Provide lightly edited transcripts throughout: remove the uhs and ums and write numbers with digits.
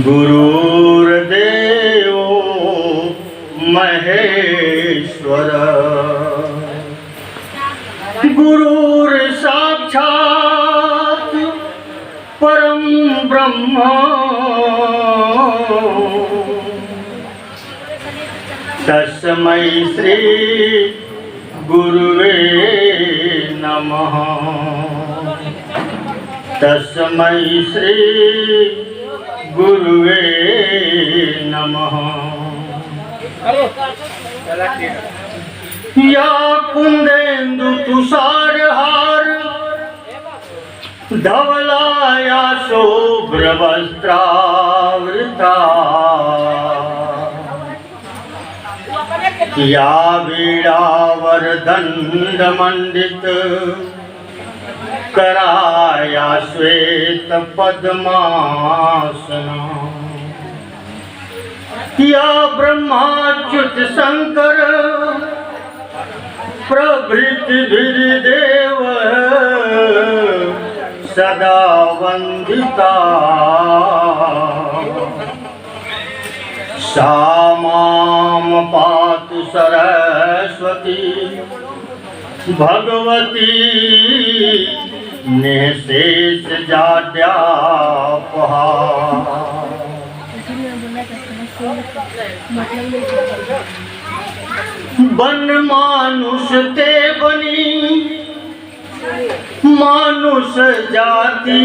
गुरुर्देवो महेश्वर गुरुर्साक्षात् परम ब्रह्म तस्मै श्री गुरुवे नमः। तस्मै श्री गुरुवे नमः। या कुंदेन्दु तुषारहार धवलाया शुभ्रवस्त्रावृता या वीणावरदण्डमण्डित कराया श्वेत पद्मासना या ब्रह्माच्युत शंकर प्रभृति देव सदा वंदिता सा मां पातु सरस्वती भगवती निशेष जाड्यापहा। बन मानुष ते बनी मानुष जाति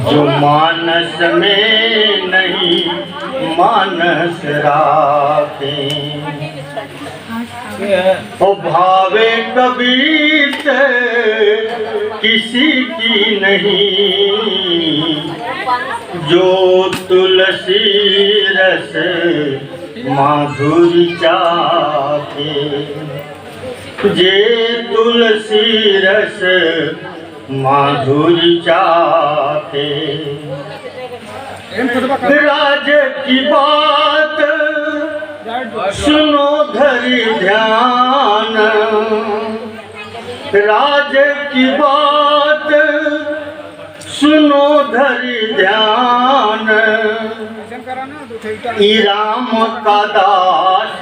जो मानस में नहीं मानस राखे ओ भावे कबीर से किसी की नहीं जो तुलसी रस माधुरी चाखे जे तुलसी रस माधुरी चाखे। राज की बात सुनो धरि ध्यान राज की बात सुनो धरि ध्यान राम का दास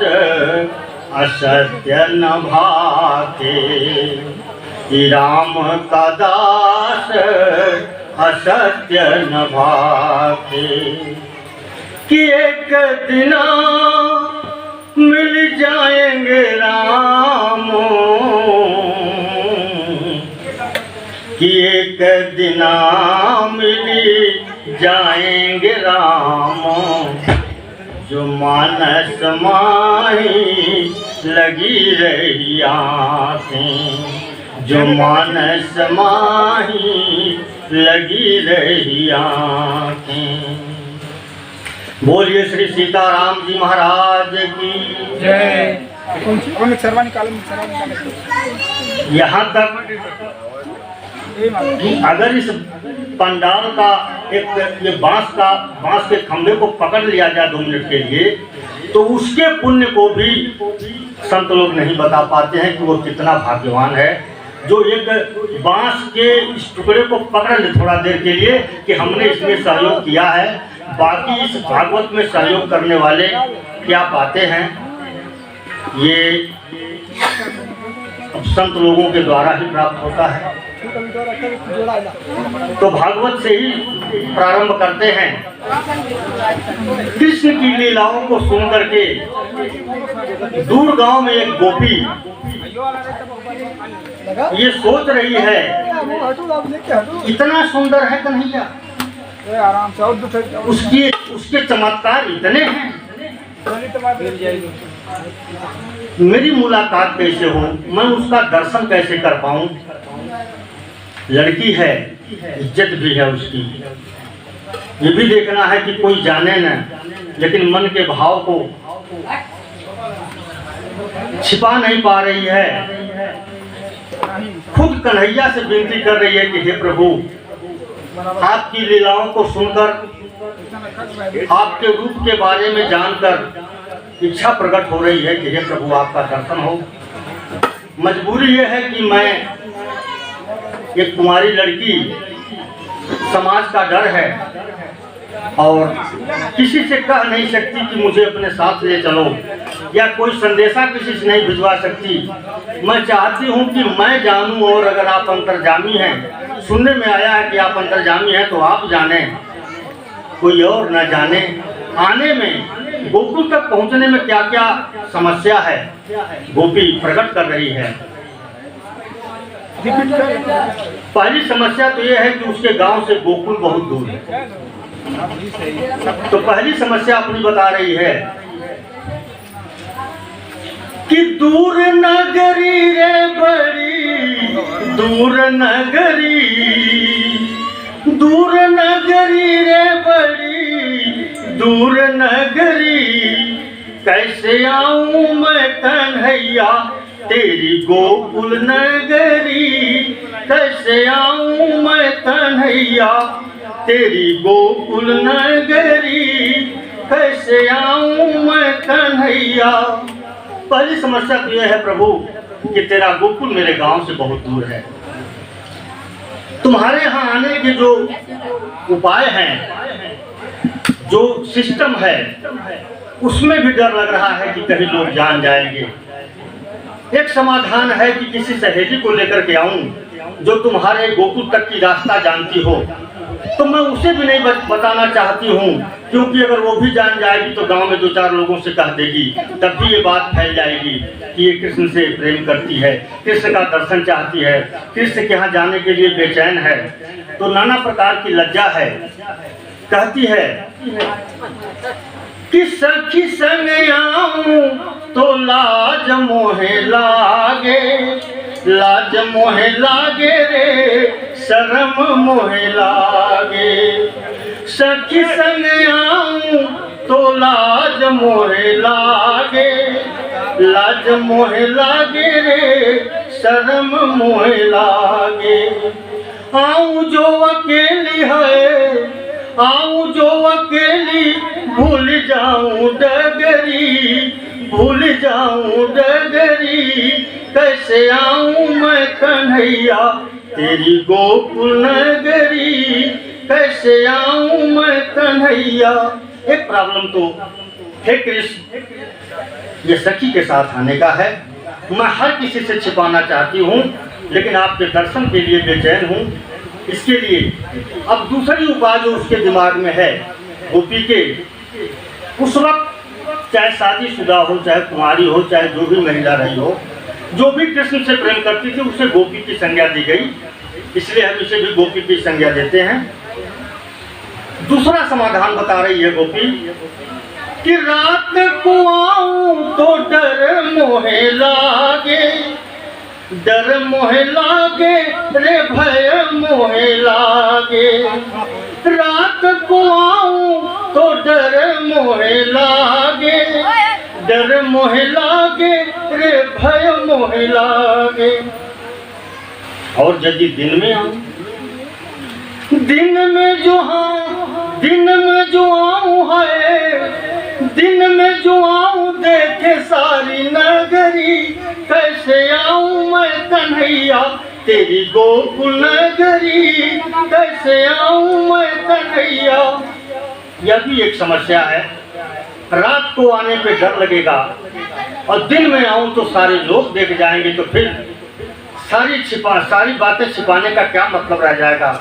असत्य न भाते राम का दास असत्य न भाते कि एक दिन मिल जाएंगे राम कि एक दिन मिल जाएंगे राम जो मानस माही लगी रही आँखें जो मानस माही लगी रही आँखें। बोलिए श्री सीताराम जी महाराज की जय। यहाँ तक अगर इस पंडाल का एक ये बांस के खंभे को पकड़ लिया जाए 2 मिनट के लिए तो उसके पुण्य को भी संत लोग नहीं बता पाते हैं कि वो कितना भाग्यवान है जो एक बांस के इस टुकड़े को पकड़ ले थोड़ा देर के लिए कि हमने इसमें सहयोग किया है। बाकी इस भागवत में सहयोग करने वाले क्या पाते हैं ये संत लोगों के द्वारा ही प्राप्त होता है। तो भागवत से ही प्रारंभ करते हैं। कृष्ण की लीलाओं को सुन करके दूर गांव में एक गोपी ये सोच रही है इतना सुंदर है कन्हैया उसके चमत्कार इतने हैं मेरी मुलाकात कैसे हो मैं उसका दर्शन कैसे कर पाऊं। लड़की है इज्जत भी है उसकी ये भी देखना है कि कोई जाने न लेकिन मन के भाव को छिपा नहीं पा रही है। खुद कन्हैया से विनती कर रही है कि हे प्रभु आपकी लीलाओं को सुनकर आपके रूप के बारे में जानकर इच्छा प्रकट हो रही है कि हे प्रभु आपका दर्शन हो। मजबूरी ये है कि मैं एक कुंवारी लड़की, समाज का डर है और किसी से कह नहीं सकती कि मुझे अपने साथ ले चलो, या कोई संदेशा किसी से नहीं भिजवा सकती। मैं चाहती हूँ कि मैं जानूँ, और अगर आप अंतर्जामी हैं, सुनने में आया है कि आप अंतर्जामी हैं, तो आप जाने, कोई और न जाने। आने में, गोकुल तक पहुँचने में क्या क्या समस्या है गोपी प्रकट कर रही है। पहली समस्या तो यह है कि उसके गांव से गोकुल बहुत दूर है। तो पहली समस्या अपनी बता रही है कि दूर नगरी रे बड़ी, दूर नगरी, दूर नगरी रे बड़ी, दूर नगरी, कैसे आऊं मैं कन्हैया तेरी गोकुल नगरी, कैसे आऊं मैं कन्हैया तेरी गोकुल नगरी, कैसे आऊं मैं कन्हैया। पहली समस्या तो यह है प्रभु कि तेरा गोकुल मेरे गांव से बहुत दूर है। तुम्हारे यहाँ आने के जो उपाय हैं, जो सिस्टम है, उसमें भी डर लग रहा है कि कहीं लोग जान जाएंगे। एक समाधान है कि किसी सहेली को लेकर के आऊं जो तुम्हारे गोकुल तक की रास्ता जानती हो। तो मैं उसे भी नहीं बताना चाहती हूँ, क्योंकि अगर वो भी जान जाएगी तो गांव में 2-4 लोगों से कह देगी, तब भी ये बात फैल जाएगी कि ये कृष्ण से प्रेम करती है, कृष्ण का दर्शन चाहती है, कृष्ण के यहाँ जाने के लिए बेचैन है। तो नाना प्रकार की लज्जा है। कहती है कि सखी संग आऊं तो लाज मोहे लागे, लाज मोहे लागे रे, शर्म मोहे लागे। सखी संग आऊं तो लाज मोहे लागे, लाज मोहे लागे रे, शर्म मोहे लागे। आऊं जो अकेली है, आऊं जो अकेली, भूल जाऊं डगरी, भूल जाऊं डगरी, कैसे आऊं मैं कन्हैया तेरी गोकुल नगरी, कैसे आऊं मैं कन्हैया। एक प्रॉब्लम तो हे कृष्ण, ये सखी के साथ आने का है। मैं हर किसी से छिपाना चाहती हूँ, लेकिन आपके दर्शन के लिए बेचैन हूँ। इसके लिए अब दूसरी उपाय जो उसके दिमाग में है गोपी के, उस वक्त चाहे शादीशुदा हो, चाहे कुंवारी हो, चाहे जो भी महिला रही हो, जो भी कृष्ण से प्रेम करती थी, उसे गोपी की संज्ञा दी गई। इसलिए हम इसे भी गोपी की संज्ञा देते हैं। दूसरा समाधान बता रही है गोपी कि रात को आऊं तो डर मोहे लागे, डर मोहे लागे रे, भय मोहे लागे। रात को आऊं तो डर मोहे लागे, डर मोहे लागे रे, भय मोहे लागे। और यदि दिन में आऊं, दिन में जो हाँ, दिन में जो आऊं है, दिन में जो आऊं देखे सारी नगरी, कैसे आऊं मैं कन्हैया तेरी गोकुल नगरी, कैसे आऊं मैं कन्हैया। यह भी एक समस्या है। रात को आने पे डर लगेगा और दिन में आऊं तो सारे लोग देख जाएंगे, तो फिर सारी बातें छिपाने का क्या मतलब रह जाएगा।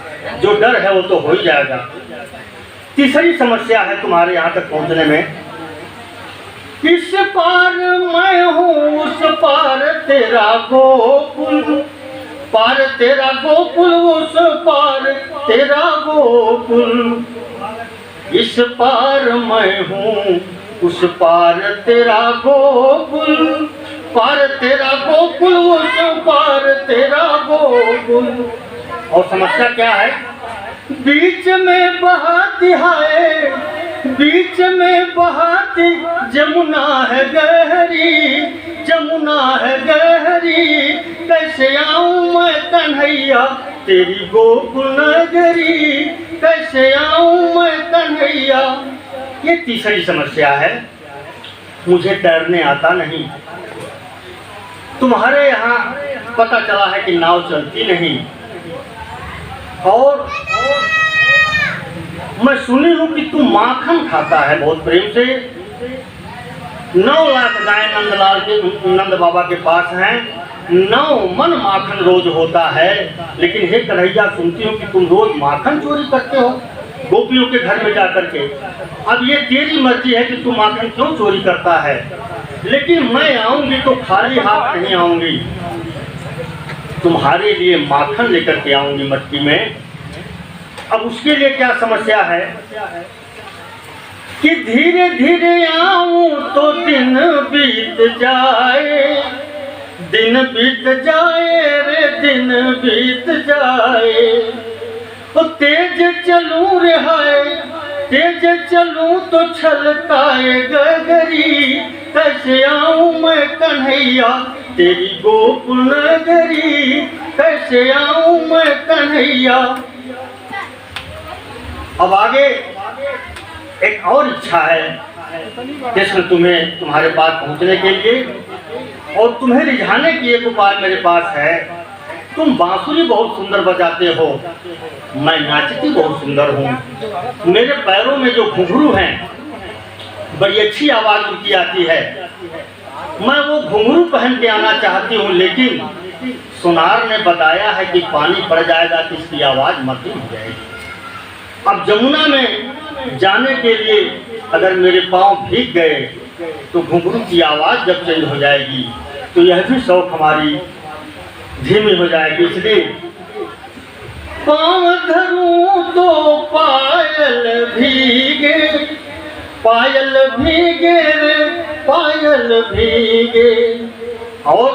जो डर है वो तो हो ही जाएगा। तीसरी समस्या है तुम्हारे यहाँ तक पहुँचने में, इस पार मैं हूँ, उस पार तेरा गोकुल, पार तेरा गोकुल, उस पार तेरा गोकुल। इस पार मैं हूँ, उस पार तेरा गोकुल, पार तेरा गोकुल, उस पार तेरा गोकुल। और समस्या क्या है? बीच में बहाती है, बीच में बहाती जमुना है गहरी, जमुना है गहरी, कैसे आऊं मैं कन्हैया तेरी गोकुल नगरी, कैसे आऊं मैं कन्हैया। ये तीसरी समस्या है। मुझे तैरने आता नहीं, तुम्हारे यहाँ पता चला है कि नाव चलती नहीं, और मैं सुनी हूँ कि तू माखन खाता है बहुत प्रेम से। 9 लाख गाय नंदलाल के नंद बाबा के पास हैं, 9 मन माखन रोज होता है। लेकिन हे कन्हैया, सुनती हूँ कि तुम रोज माखन चोरी करते हो गोपियों के घर में जाकर के। अब ये तेरी मर्जी है कि तू माखन क्यों चोरी करता है, लेकिन मैं आऊंगी तो खाली हाथ नहीं आऊंगी, तुम्हारे लिए माखन लेकर के आऊंगी मटकी में। अब उसके लिए क्या समस्या है कि धीरे धीरे आऊं तो दिन बीत जाए, दिन बीत जाए रे दिन बीत जाए। तो तेज चलूं रे हाय, तेज चलूं तो छलकाए गगरी। कैसे आऊं मैं कन्हैया तेरी गोकुल नगरी, कैसे आऊं मैं कन्हैया। अब आगे एक और इच्छा है कृष्ण तुम्हें तुम्हारे पास पहुंचने के लिए, और तुम्हें रिझाने की एक उपाय मेरे पास है। तुम बांसुरी बहुत सुंदर बजाते हो, मैं नाचती बहुत सुंदर हूँ। मेरे पैरों में जो घुंघरू हैं बड़ी अच्छी आवाज उनकी आती है। मैं वो घुंघरू पहन के आना चाहती हूँ, लेकिन सुनार ने बताया है कि पानी पड़ जाएगा तो इसकी आवाज मधुर हो जाएगी। अब जमुना में जाने के लिए अगर मेरे पांव भीग गए तो घुंघरू की आवाज जब चेंज हो जाएगी तो यह भी शौक हमारी धीमी हो जाएगी। इसलिए पांव धरूं तो पायल भीगे, पायल भीगे रे पायल भीगे। और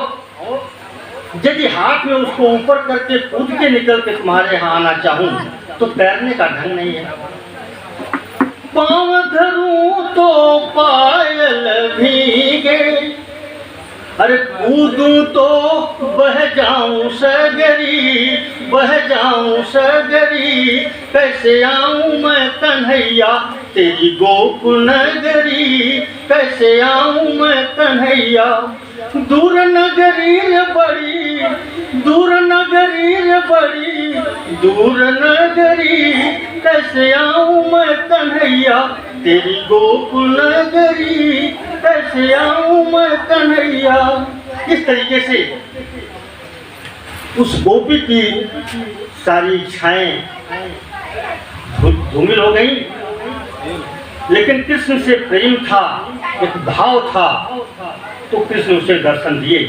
यदि हाथ में उसको ऊपर करके कूद के निकल के तुम्हारे यहाँ आना चाहूं तो तैरने का ढंग नहीं है। पांव धरूं तो पायल भीगे, अरे कूदूं तो बह जाऊं सगरी, बह जाऊं सगरी। कैसे आऊं मैं कन्हैया तेरी गोकुल नगरी, कैसे आऊं मैं कन्हैया। दूर नगरी रे बड़ी, दूर नगरी रे बड़ी, दूर नगरी। कैसे आऊं मैं कन्हैया तेरी गोकुल नगरी, कैसे आऊं मैं कन्हैया। इस तरीके से उस गोपी की सारी इच्छाएं धूमिल हो गई, लेकिन कृष्ण से प्रेम था, एक भाव था, तो कृष्ण उसे दर्शन दिए।